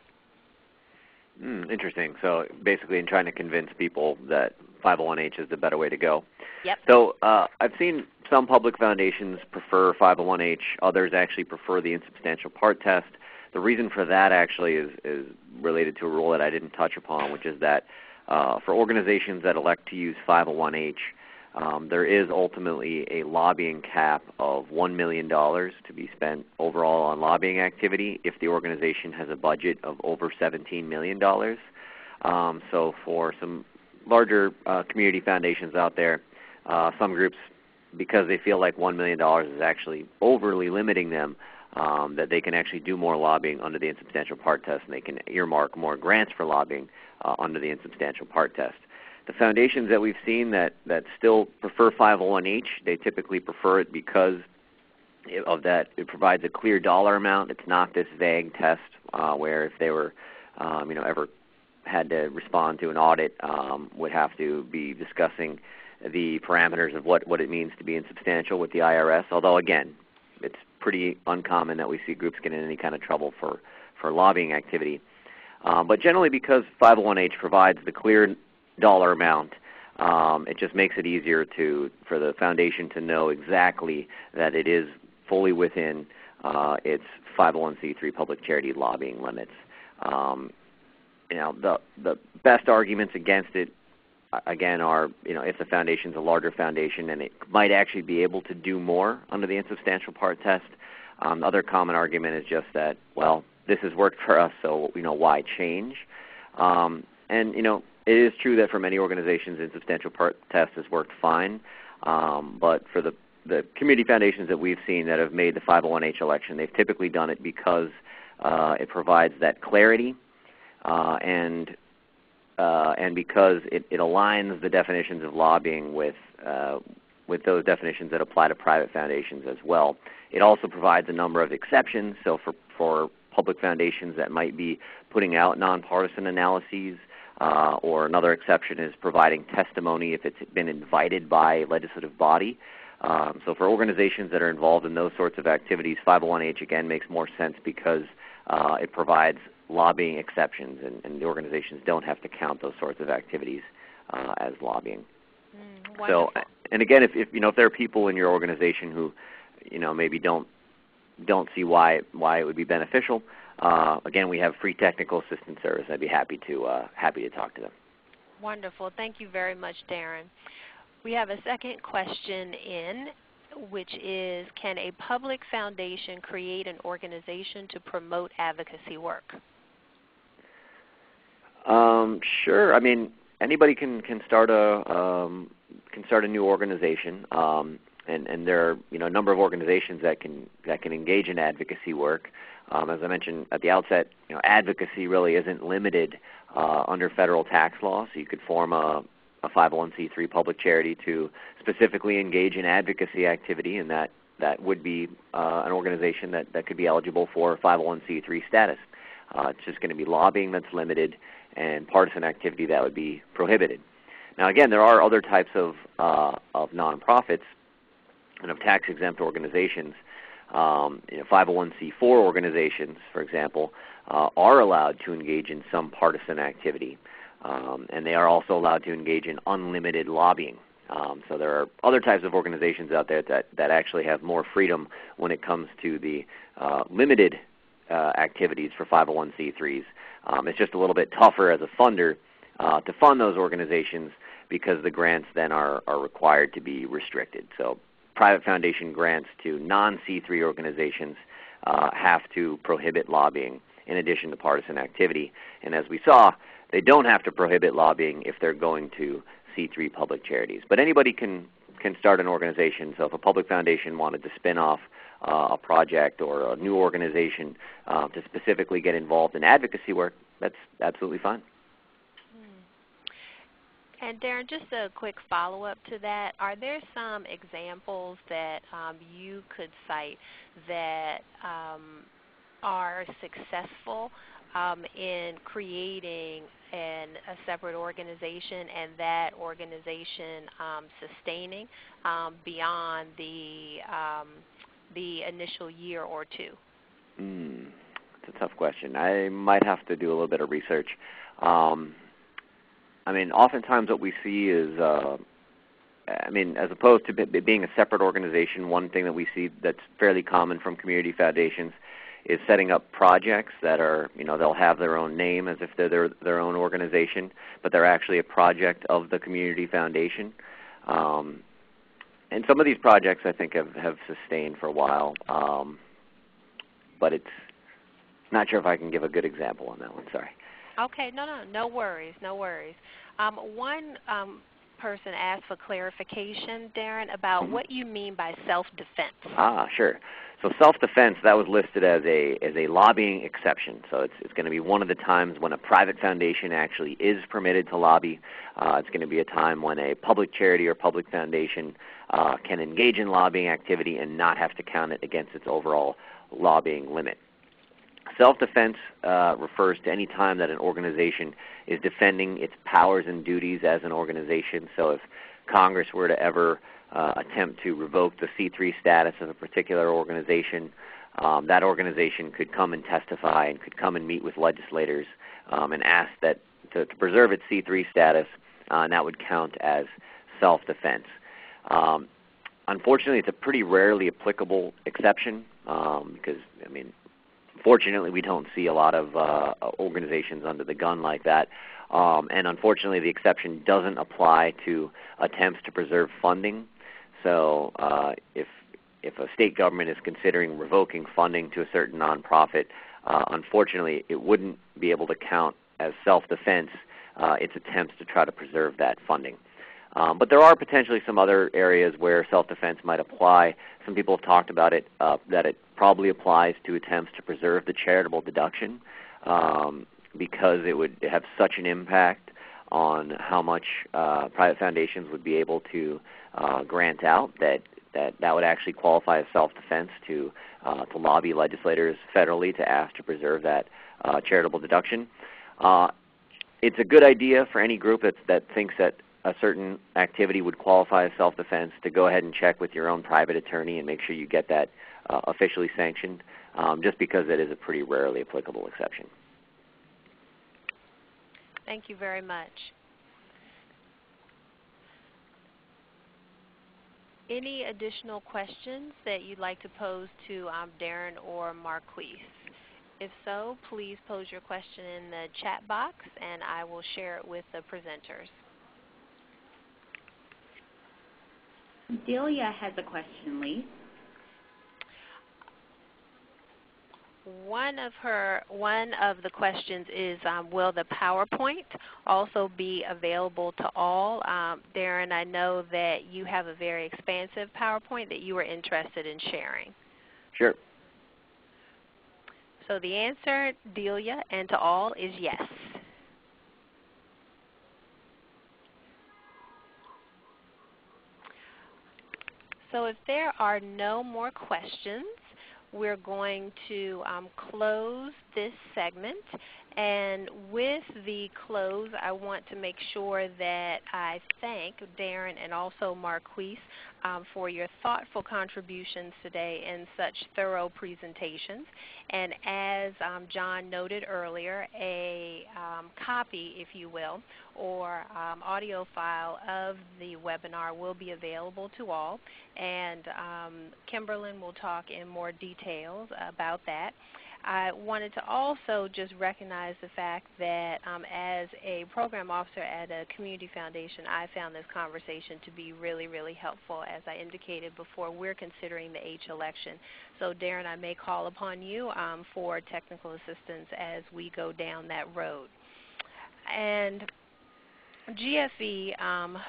D: Interesting. So basically in trying to convince people that 501H is the better way to go.
C: Yep.
D: So I've seen some public foundations prefer 501H. Others actually prefer the insubstantial part test. The reason for that actually is related to a rule that I didn't touch upon, which is that for organizations that elect to use 501H, there is ultimately a lobbying cap of $1 million to be spent overall on lobbying activity if the organization has a budget of over $17 million. So for some larger community foundations out there, some groups, because they feel like $1 million is actually overly limiting them, that they can actually do more lobbying under the insubstantial part test, and they can earmark more grants for lobbying under the insubstantial part test. The foundations that we've seen that still prefer 501H, they typically prefer it because of that. It provides a clear dollar amount. It's not this vague test where if they were ever had to respond to an audit, would have to be discussing the parameters of what it means to be insubstantial with the IRS, although again, it's pretty uncommon that we see groups get in any kind of trouble for lobbying activity. But generally because 501H provides the clear dollar amount, it just makes it easier for the foundation to know exactly that it is fully within its 501c3 public charity lobbying limits. The best arguments against it, again, are if the foundation is a larger foundation and it might actually be able to do more under the insubstantial part test. The other common argument is just that, well, this has worked for us, so why change? It is true that for many organizations, insubstantial part test has worked fine, but for the community foundations that we've seen that have made the 501H election, they've typically done it because it provides that clarity and because it aligns the definitions of lobbying with those definitions that apply to private foundations as well. It also provides a number of exceptions. So for public foundations that might be putting out nonpartisan analyses, or another exception is providing testimony if it's been invited by a legislative body. So for organizations that are involved in those sorts of activities, 501H again makes more sense because it provides lobbying exceptions, and the organizations don't have to count those sorts of activities as lobbying.
C: Wonderful.
D: So, and again, if there are people in your organization who maybe don't see why it would be beneficial, again, we have free technical assistance service. I'd be happy to talk to them.
C: Wonderful. Thank you very much, Daren. We have a second question in, which is, can a public foundation create an organization to promote advocacy work?
D: Sure. I mean, anybody can start a new organization, and there are a number of organizations that can engage in advocacy work. As I mentioned at the outset, advocacy really isn't limited under federal tax law, so you could form a 501c3 public charity to specifically engage in advocacy activity, and that would be an organization that could be eligible for 501c3 status. It's just going to be lobbying that's limited and partisan activity that would be prohibited. Now again, there are other types of nonprofits and of tax-exempt organizations. 501c4 organizations, for example, are allowed to engage in some partisan activity, and they are also allowed to engage in unlimited lobbying. So there are other types of organizations out there that actually have more freedom when it comes to the limited activities for 501c3s. It's just a little bit tougher as a funder to fund those organizations because the grants then are required to be restricted. So private foundation grants to non-C3 organizations have to prohibit lobbying in addition to partisan activity. And as we saw, they don't have to prohibit lobbying if they're going to C3 public charities. But anybody can start an organization. So if a public foundation wanted to spin off a project or a new organization to specifically get involved in advocacy work, that's absolutely fine.
C: And Daren, just a quick follow-up to that. Are there some examples that you could cite that are successful in creating a separate organization and that organization sustaining beyond the initial year or two?
D: It's a tough question. I might have to do a little bit of research. I mean, oftentimes what we see is I mean, as opposed to being a separate organization, one thing that we see that's fairly common from community foundations is setting up projects that are, they'll have their own name as if they're their own organization, but they're actually a project of the community foundation. And some of these projects I think have sustained for a while, but it's not sure if I can give a good example on that one. Sorry.
C: Okay, no worries, no worries. One person asked for clarification, Daren, about what you mean by self-defense.
D: Sure. So self-defense, that was listed as a lobbying exception. So it's going to be one of the times when a private foundation actually is permitted to lobby. It's going to be a time when a public charity or public foundation can engage in lobbying activity and not have to count it against its overall lobbying limit. Self-defense refers to any time that an organization is defending its powers and duties as an organization. So if Congress were to ever attempt to revoke the C3 status of a particular organization, that organization could come and testify and could come and meet with legislators and ask that to preserve its C3 status, and that would count as self-defense. Unfortunately, it's a pretty rarely applicable exception because, fortunately, we don't see a lot of organizations under the gun like that. And unfortunately, the exception doesn't apply to attempts to preserve funding. So if a state government is considering revoking funding to a certain nonprofit, unfortunately, it wouldn't be able to count as self-defense its attempts to try to preserve that funding. But there are potentially some other areas where self-defense might apply. Some people have talked about it, that it probably applies to attempts to preserve the charitable deduction because it would have such an impact on how much private foundations would be able to grant out that would actually qualify as self-defense to lobby legislators federally to ask to preserve that charitable deduction. It's a good idea for any group that thinks that a certain activity would qualify as self-defense to go ahead and check with your own private attorney and make sure you get that officially sanctioned, just because it is a pretty rarely applicable exception.
C: Thank you very much. Any additional questions that you'd like to pose to Daren or Marquise? If so, please pose your question in the chat box and I will share it with the presenters.
B: Delia has a question, Lee.
C: One of the questions is, will the PowerPoint also be available to all? Daren, I know that you have a very expansive PowerPoint that you were interested in sharing.
D: Sure.
C: So the answer, Delia, and to all is yes. So if there are no more questions, we're going to close this segment. And with the close, I want to make sure that I thank Daren and also Marquise for your thoughtful contributions today in such thorough presentations. And as John noted earlier, a copy, if you will, or audio file of the webinar will be available to all. And Kimberlyn will talk in more details about that. I wanted to also just recognize the fact that as a program officer at a community foundation, I found this conversation to be really, really helpful. As I indicated before, we're considering the H election. So Daren, I may call upon you for technical assistance as we go down that road. And GFE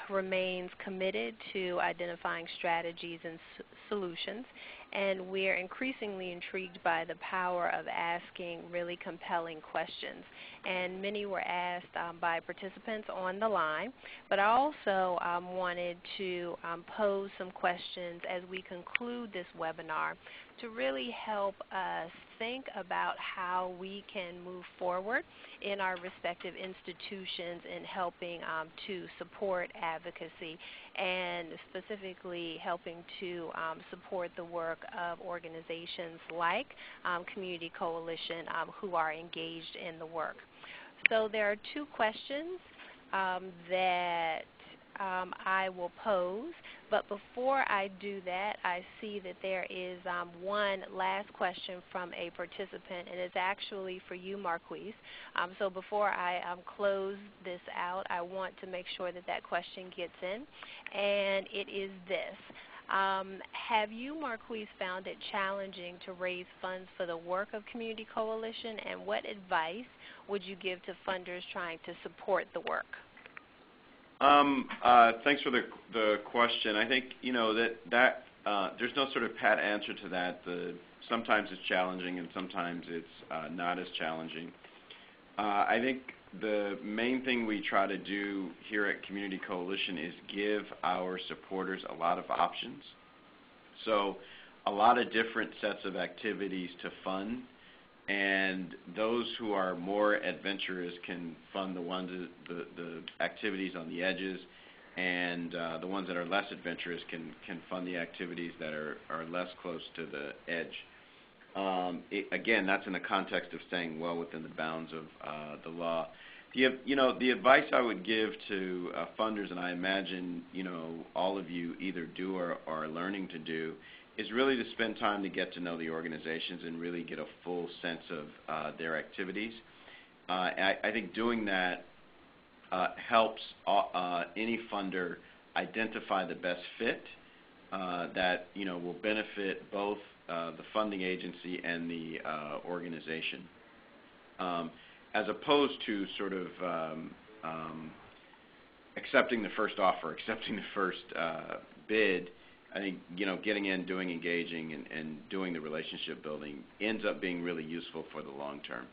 C: remains committed to identifying strategies and solutions, and we're increasingly intrigued by the power of asking really compelling questions. And many were asked by participants on the line, but I also wanted to pose some questions as we conclude this webinar to really help us think about how we can move forward in our respective institutions in helping to support advocacy and specifically helping to support the work of organizations like Community Coalition who are engaged in the work. So there are two questions that I will pose. But before I do that, I see that there is one last question from a participant, and it's actually for you, Marquise. So before I close this out, I want to make sure that that question gets in, and it is this. Have you, Marquise, found it challenging to raise funds for the work of Community Coalition, and what advice would you give to funders trying to support the work?
E: Thanks for the question. I think that there's no sort of pat answer to that. Sometimes it's challenging and sometimes it's not as challenging. I think the main thing we try to do here at Community Coalition is give our supporters a lot of options. So a lot of different sets of activities to fund, and those who are more adventurous can fund the activities on the edges, and the ones that are less adventurous can fund the activities that are less close to the edge. Again, that's in the context of staying well within the bounds of the law. The advice I would give to funders, and I imagine all of you either do or are learning to do, is really to spend time to get to know the organizations and really get a full sense of their activities. I think doing that helps any funder identify the best fit that will benefit both the funding agency and the organization, as opposed to sort of accepting the first offer, accepting the first bid. I think getting in, doing engaging, and doing the relationship building ends up being really useful for the long term.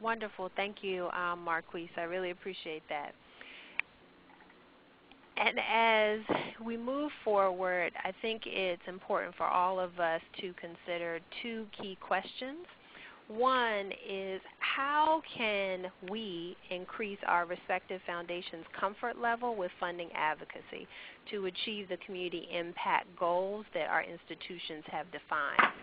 C: Wonderful. Thank you, Marquise. I really appreciate that. And as we move forward, I think it's important for all of us to consider two key questions. One is, how can we increase our respective foundations' comfort level with funding advocacy to achieve the community impact goals that our institutions have defined?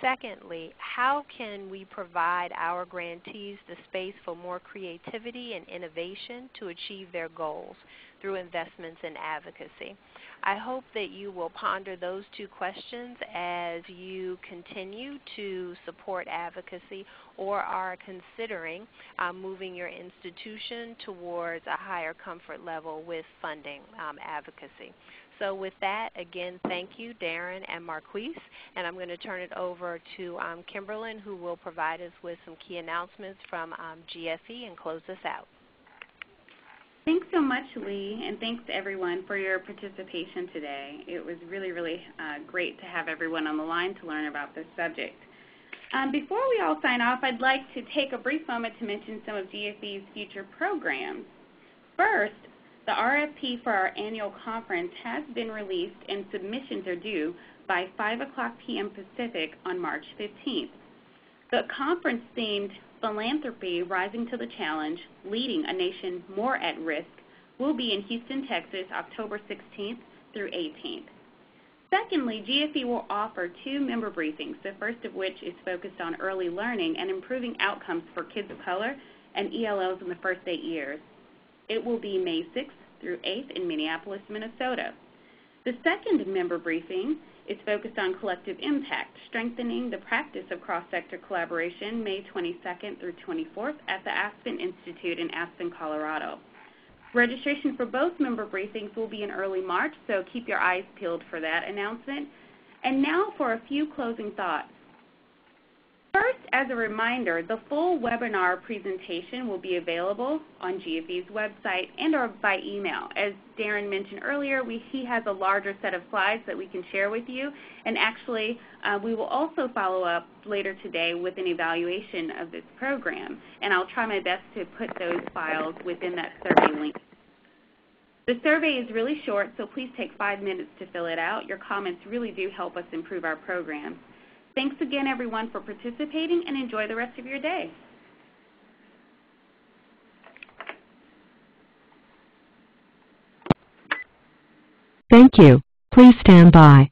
C: Secondly, how can we provide our grantees the space for more creativity and innovation to achieve their goals through investments in advocacy? I hope that you will ponder those two questions as you continue to support advocacy or are considering moving your institution towards a higher comfort level with funding advocacy. So with that, again, thank you, Daren and Marquise, and I'm going to turn it over to Kimberlyn, who will provide us with some key announcements from GFE and close us out.
B: Thanks so much, Lee, and thanks to everyone for your participation today. It was really, really great to have everyone on the line to learn about this subject. Before we all sign off, I'd like to take a brief moment to mention some of GFE's future programs. First, the RFP for our annual conference has been released, and submissions are due by 5 o'clock p.m. Pacific on March 15th. The conference-themed Philanthropy Rising to the Challenge, Leading a Nation More at Risk, will be in Houston, Texas, October 16th through 18th. Secondly, GFE will offer 2 member briefings, the first of which is focused on early learning and improving outcomes for kids of color and ELLs in the first 8 years. It will be May 6th through 8th in Minneapolis, Minnesota. The second member briefing is focused on collective impact, strengthening the practice of cross-sector collaboration, May 22nd through 24th at the Aspen Institute in Aspen, Colorado. Registration for both member briefings will be in early March, so keep your eyes peeled for that announcement. And now for a few closing thoughts. First, as a reminder, the full webinar presentation will be available on GFE's website and or by email. As Daren mentioned earlier, he has a larger set of slides that we can share with you. And actually, we will also follow up later today with an evaluation of this program. And I'll try my best to put those files within that survey link. The survey is really short, so please take 5 minutes to fill it out. Your comments really do help us improve our program. Thanks again, everyone, for participating, and enjoy the rest of your day.
F: Thank you. Please stand by.